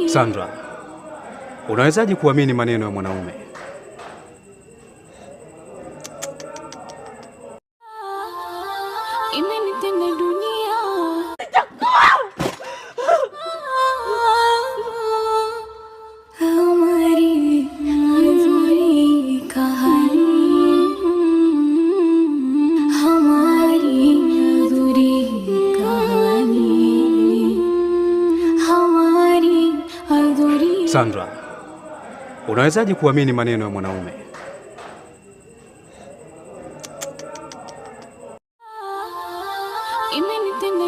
Sandra, unawezaje kuamini maneno ya mwanaume? Imenitenda dunia. Hamari adhuri kahani, hamari adhuri kahani, hamari adhuri. Sandra, unawezaje kuamini maneno ya mwanaume? Imenitenda